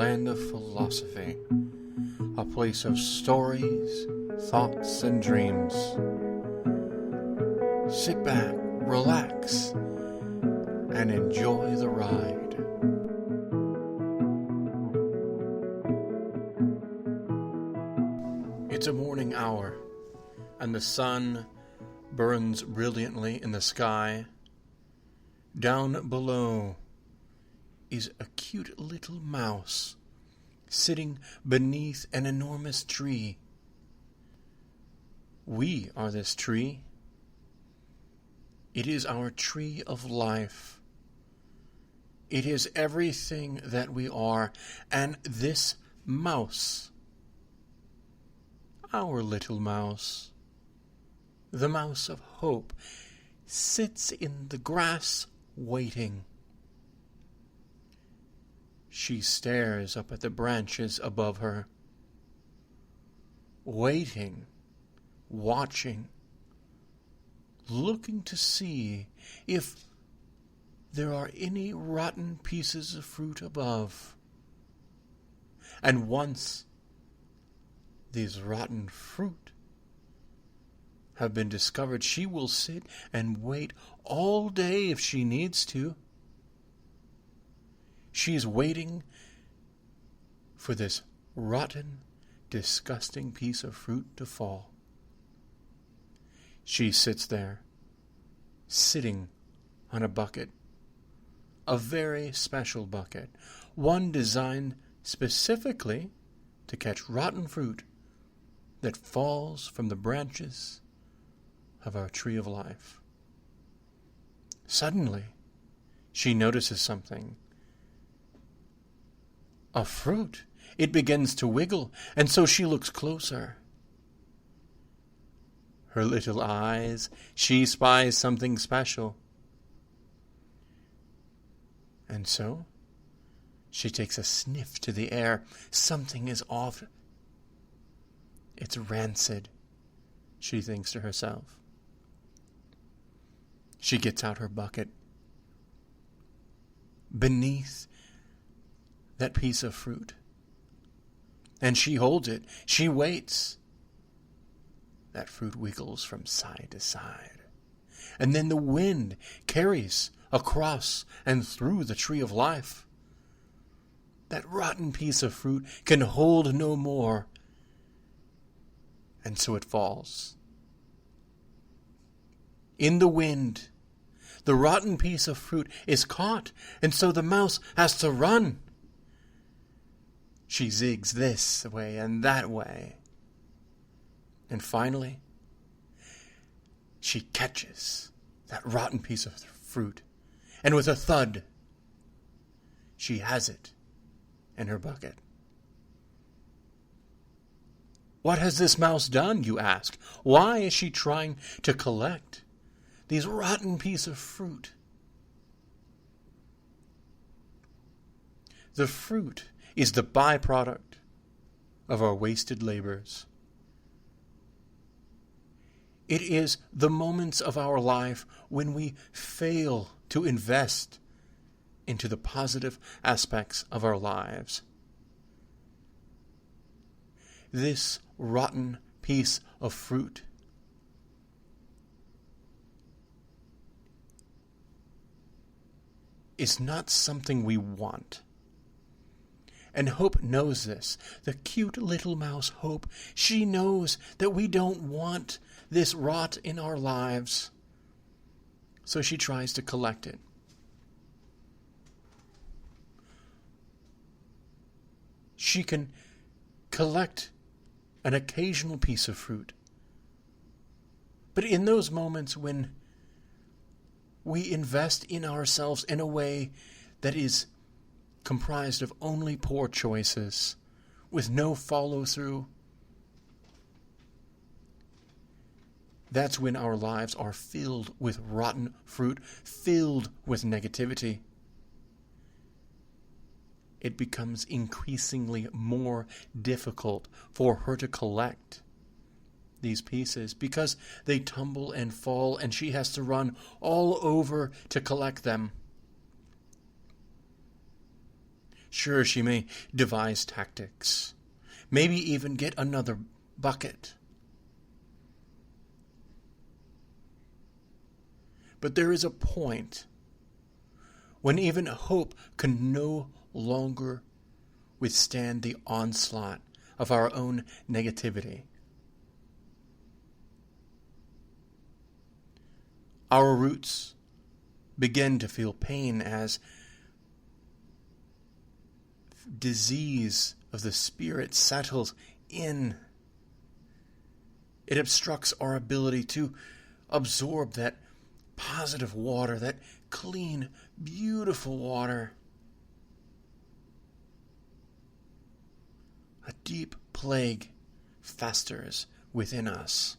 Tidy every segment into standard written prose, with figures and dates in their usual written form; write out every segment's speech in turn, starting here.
land of philosophy, a place of stories, thoughts, and dreams. Sit back, relax, and enjoy the ride. It's a morning hour, and the sun burns brilliantly in the sky. Down below is a cute little mouse sitting beneath an enormous tree. We are this tree. It is our tree of life. It is everything that we are, and this mouse, our little mouse, the mouse of hope, sits in the grass waiting. She stares up at the branches above her, waiting, watching, looking to see if there are any rotten pieces of fruit above. And once these rotten fruit have been discovered, she will sit and wait all day if she needs to. She's waiting for this rotten, disgusting piece of fruit to fall. She sits there, sitting on a bucket, a very special bucket, one designed specifically to catch rotten fruit that falls from the branches of our tree of life. Suddenly, she notices something. A fruit. It begins to wiggle, and so she looks closer. Her little eyes, she spies something special. And so, she takes a sniff to the air. Something is off. It's rancid, she thinks to herself. She gets out her bucket. Beneath that piece of fruit, and she holds it. She waits. That fruit wiggles from side to side, and then the wind carries across and through the tree of life. That rotten piece of fruit can hold no more, and so it falls. In the wind, the rotten piece of fruit is caught, and so the mouse has to run. She zigs this way and that way. And finally, she catches that rotten piece of fruit, and with a thud, she has it in her bucket. What has this mouse done, you ask? Why is she trying to collect these rotten pieces of fruit? The fruit is the byproduct of our wasted labors. It is the moments of our life when we fail to invest into the positive aspects of our lives. This rotten piece of fruit is not something we want. And Hope knows this. The cute little mouse Hope, she knows that we don't want this rot in our lives. So she tries to collect it. She can collect an occasional piece of fruit. But in those moments when we invest in ourselves in a way that is comprised of only poor choices, with no follow-through, that's when our lives are filled with rotten fruit, filled with negativity. It becomes increasingly more difficult for her to collect these pieces because they tumble and fall, and she has to run all over to collect them. Sure, she may devise tactics, maybe even get another bucket. But there is a point when even hope can no longer withstand the onslaught of our own negativity. Our roots begin to feel pain as disease of the spirit settles in. It obstructs our ability to absorb that positive water, that clean, beautiful water. A deep plague festers within us.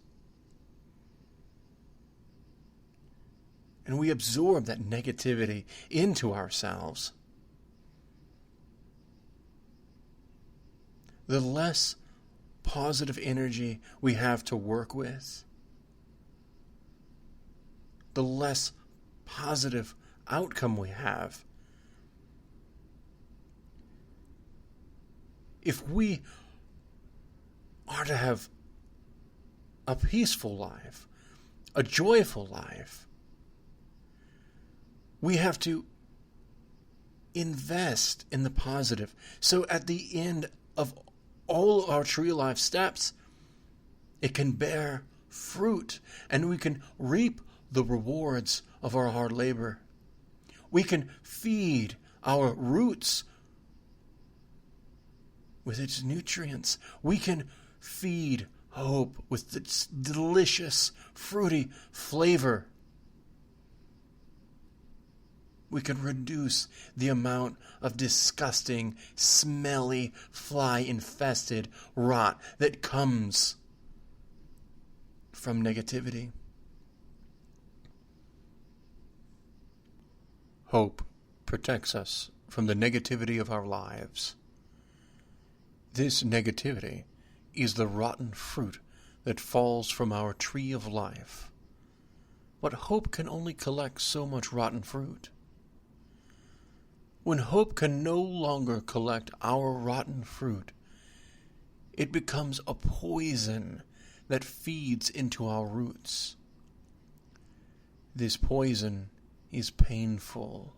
And we absorb that negativity into ourselves. The less positive energy we have to work with, the less positive outcome we have. If we are to have a peaceful life, a joyful life, we have to invest in the positive. So at the end of all our tree life steps, it can bear fruit, and we can reap the rewards of our hard labor. We can feed our roots with its nutrients. We can feed hope with its delicious, fruity flavor. We can reduce the amount of disgusting, smelly, fly-infested rot that comes from negativity. Hope protects us from the negativity of our lives. This negativity is the rotten fruit that falls from our tree of life. But hope can only collect so much rotten fruit. When hope can no longer collect our rotten fruit, it becomes a poison that feeds into our roots. This poison is painful.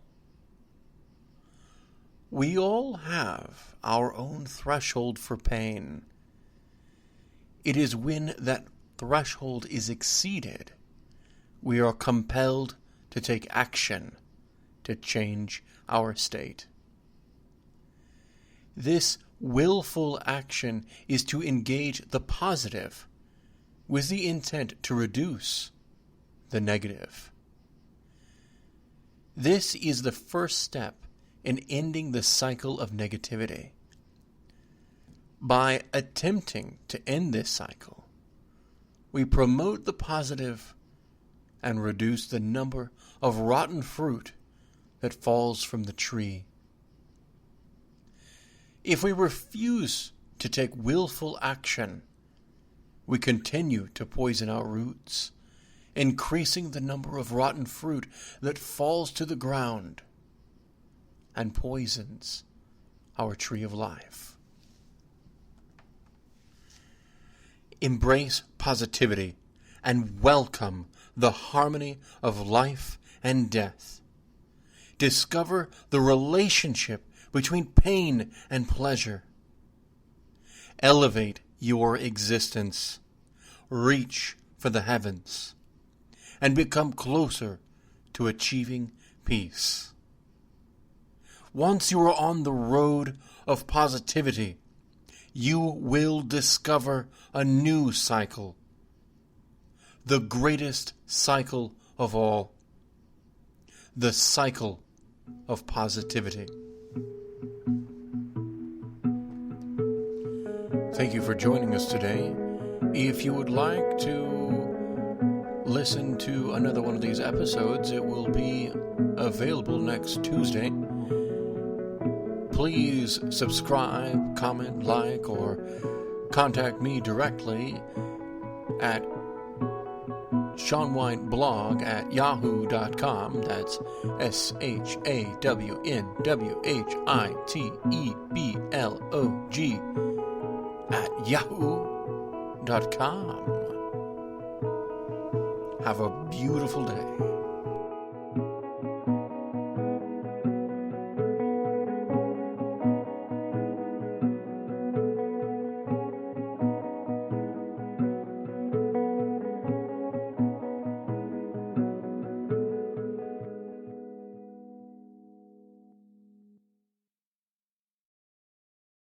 We all have our own threshold for pain. It is when that threshold is exceeded, we are compelled to take action to change our state. This willful action is to engage the positive with the intent to reduce the negative. This is the first step in ending the cycle of negativity. By attempting to end this cycle, we promote the positive and reduce the number of rotten fruit that falls from the tree. If we refuse to take willful action, we continue to poison our roots, increasing the number of rotten fruit that falls to the ground and poisons our tree of life. Embrace positivity and welcome the harmony of life and death. Discover the relationship between pain and pleasure. Elevate your existence. Reach for the heavens and become closer to achieving peace. Once you are on the road of positivity, you will discover a new cycle, the greatest cycle of all, the cycle of positivity. Thank you for joining us today. If you would like to listen to another one of these episodes, it will be available next Tuesday. Please subscribe, comment, like, or contact me directly at shawnwhiteblog at yahoo.com. That's ShawnWhiteblog at yahoo.com. Have a beautiful day.